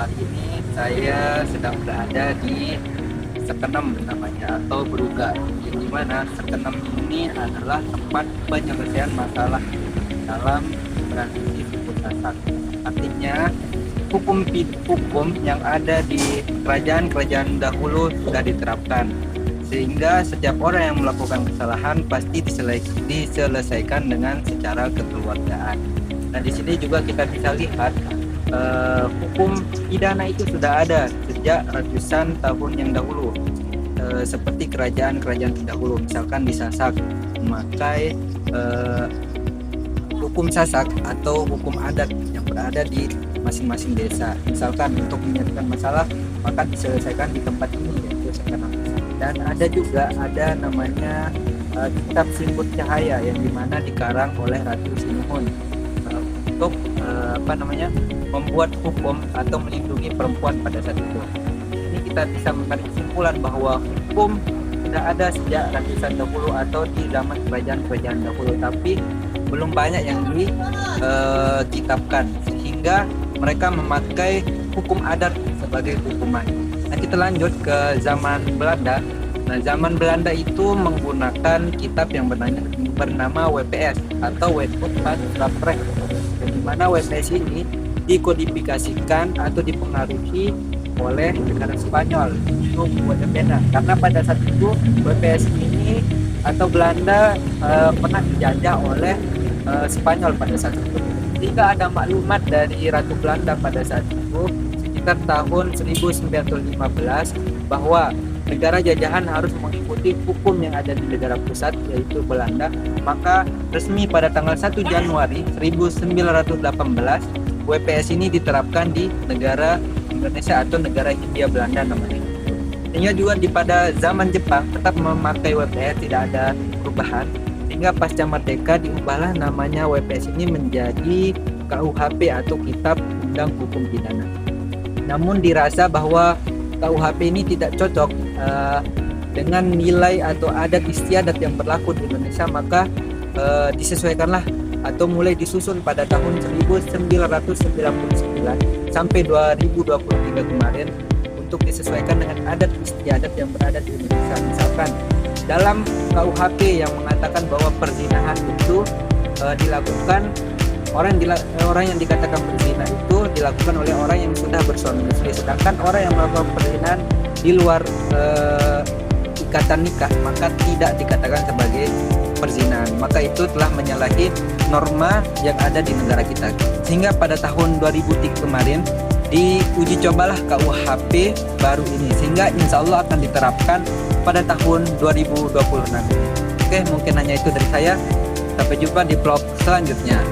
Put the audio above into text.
Kali ini saya sedang berada di Sekenem namanya atau Beruga. Yang dimana Sekenem ini adalah tempat penyelesaian masalah dalam transisi suku Sasak. Artinya hukum yang ada di kerajaan-kerajaan dahulu sudah diterapkan, sehingga setiap orang yang melakukan kesalahan pasti diselesaikan dengan secara kekeluargaan. Nah, di sini juga kita bisa lihat hukum pidana itu sudah ada sejak ratusan tahun yang dahulu, seperti kerajaan-kerajaan terdahulu, misalkan di Sasak memakai hukum Sasak atau hukum adat yang berada di masing-masing desa. Misalkan untuk menyelesaikan masalah maka diselesaikan di tempat ini, yaitu Sekenem. Dan ada namanya kitab Selimput Cahaya yang dimana dikarang oleh Ratu Sinuhun untuk membuat hukum atau melindungi perempuan pada saat itu. Ini kita bisa menarik kesimpulan bahwa hukum sudah ada sejak ratusan dahulu atau di zaman kerajaan-kerajaan dahulu, tapi belum banyak yang dikitabkan sehingga mereka memakai hukum adat sebagai hukuman. Nah, kita lanjut ke zaman Belanda. Nah, zaman Belanda itu menggunakan kitab yang bernama WPS atau Wetboek van Strafrecht, di mana WPS ini dikodifikasikan atau dipengaruhi oleh negara Spanyol untuk membuat pidana. Karena pada saat itu WPS ini atau Belanda pernah dijajah oleh Spanyol pada saat itu. Jika ada maklumat dari Ratu Belanda pada saat itu sekitar tahun 1915 bahwa negara jajahan harus mengikuti hukum yang ada di negara pusat yaitu Belanda, maka resmi pada tanggal 1 Januari 1918 WPS ini diterapkan di negara Indonesia atau negara Hindia Belanda namanya. Sehingga juga pada zaman Jepang tetap memakai WPS, tidak ada perubahan. Sehingga pasca merdeka diubahlah namanya WPS ini menjadi KUHP atau Kitab Undang Hukum Pidana. Namun dirasa bahwa KUHP ini tidak cocok dengan nilai atau adat istiadat yang berlaku di Indonesia, maka disesuaikanlah atau mulai disusun pada tahun 1999 sampai 2023 kemarin untuk disesuaikan dengan adat istiadat yang berada di Indonesia. Misalkan dalam KUHP yang mengatakan bahwa perzinahan itu dilakukan orang yang dikatakan berzina itu dilakukan oleh orang yang sudah bersuami istri, sedangkan orang yang melakukan perzinahan di luar ikatan nikah maka tidak dikatakan sebagai perzinahan. Maka itu telah menyalahi norma yang ada di negara kita. Sehingga pada tahun 2003 kemarin diuji cobalah KUHP baru ini, sehingga insya Allah akan diterapkan pada tahun 2020 nanti. Oke, mungkin hanya itu dari saya. Sampai jumpa di vlog selanjutnya.